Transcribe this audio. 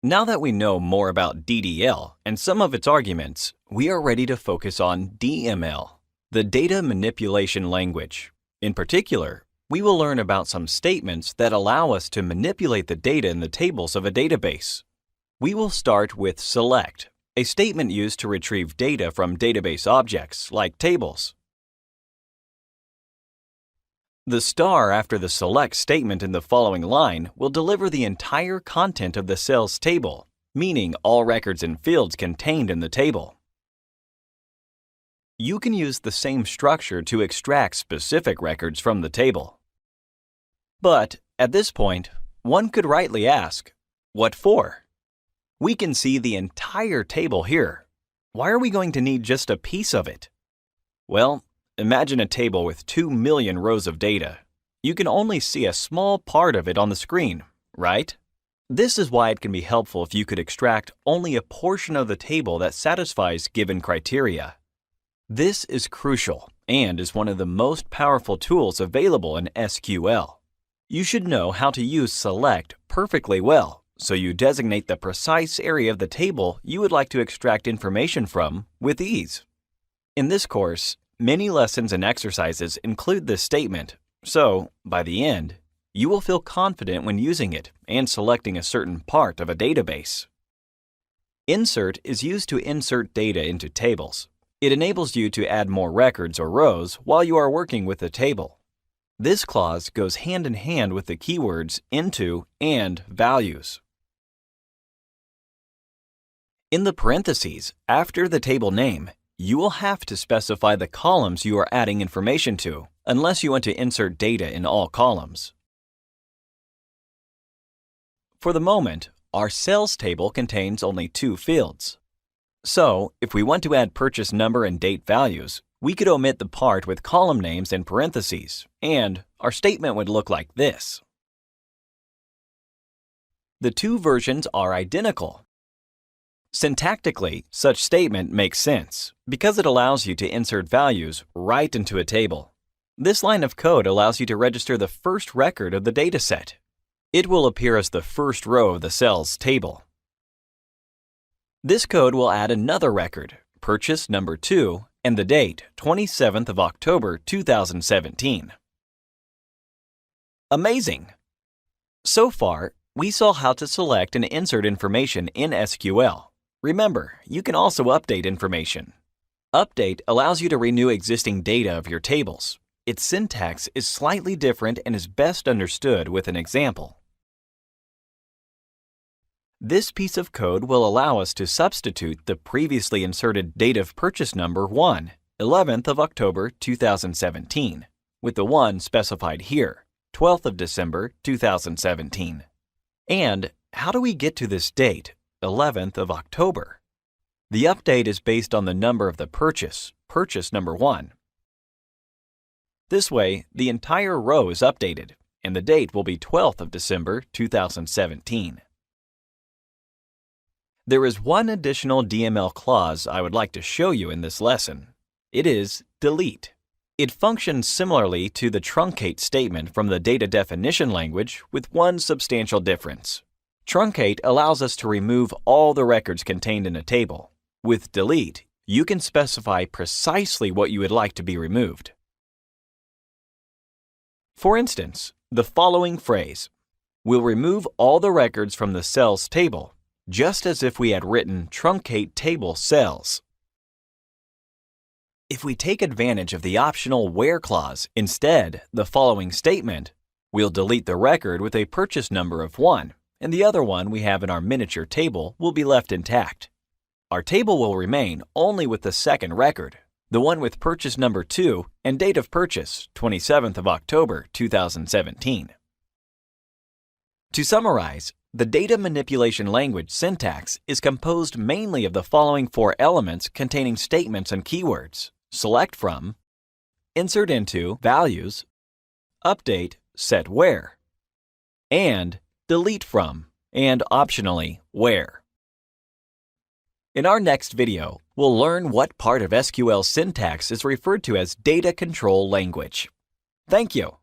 Now that we know more about DDL and some of its arguments, we are ready to focus on DML, the data manipulation language. In particular, we will learn about some statements that allow us to manipulate the data in the tables of a database. We will start with select, a statement used to retrieve data from database objects like tables. The star after the select statement in the following line will deliver the entire content of the cells table, meaning all records and fields contained in the table. You can use the same structure to extract specific records from the table. But at this point, one could rightly ask, what for? We can see the entire table here. Why are we going to need just a piece of it? Well, imagine a table with 2 million rows of data. You can only see a small part of it on the screen, right? This is why it can be helpful if you could extract only a portion of the table that satisfies given criteria. This is crucial and is one of the most powerful tools available in SQL. You should know how to use select perfectly well, so you designate the precise area of the table you would like to extract information from with ease. In this course, many lessons and exercises include this statement, so, by the end, you will feel confident when using it and selecting a certain part of a database. Insert is used to insert data into tables. It enables you to add more records or rows while you are working with the table. This clause goes hand in hand with the keywords into and values. In the parentheses after the table name, you will have to specify the columns you are adding information to, unless you want to insert data in all columns. For the moment, our sales table contains only 2 fields. So, if we want to add purchase number and date values, we could omit the part with column names and parentheses, and our statement would look like this. The 2 versions are identical. Syntactically, such statement makes sense because it allows you to insert values right into a table. This line of code allows you to register the first record of the dataset. It will appear as the first row of the cells table. This code will add another record, purchase number 2, and the date, 27th of October 2017. Amazing! So far, we saw how to select and insert information in SQL. Remember, you can also update information. Update allows you to renew existing data of your tables. Its syntax is slightly different and is best understood with an example. This piece of code will allow us to substitute the previously inserted date of purchase number 1, 11th of October 2017, with the 1 specified here, 12th of December 2017. And how do we get to this date, 11th of October? The update is based on the number of the purchase number 1. This way, the entire row is updated, and the date will be 12th of December 2017. There is one additional DML clause I would like to show you in this lesson. It is delete. It functions similarly to the truncate statement from the data definition language with one substantial difference. Truncate allows us to remove all the records contained in a table. With delete, you can specify precisely what you would like to be removed. For instance, the following phrase, "We'll remove all the records from the cells table," just as if we had written truncate table cells. If we take advantage of the optional where clause, instead, the following statement, "We'll delete the record with a purchase number of 1, and the other one we have in our miniature table will be left intact." Our table will remain only with the second record, the one with purchase number 2 and date of purchase, 27th of October 2017. To summarize, the data manipulation language syntax is composed mainly of the following 4 elements containing statements and keywords: select from, insert into values, update set where, and delete from, and optionally where. In our next video, we'll learn what part of SQL syntax is referred to as data control language. Thank you.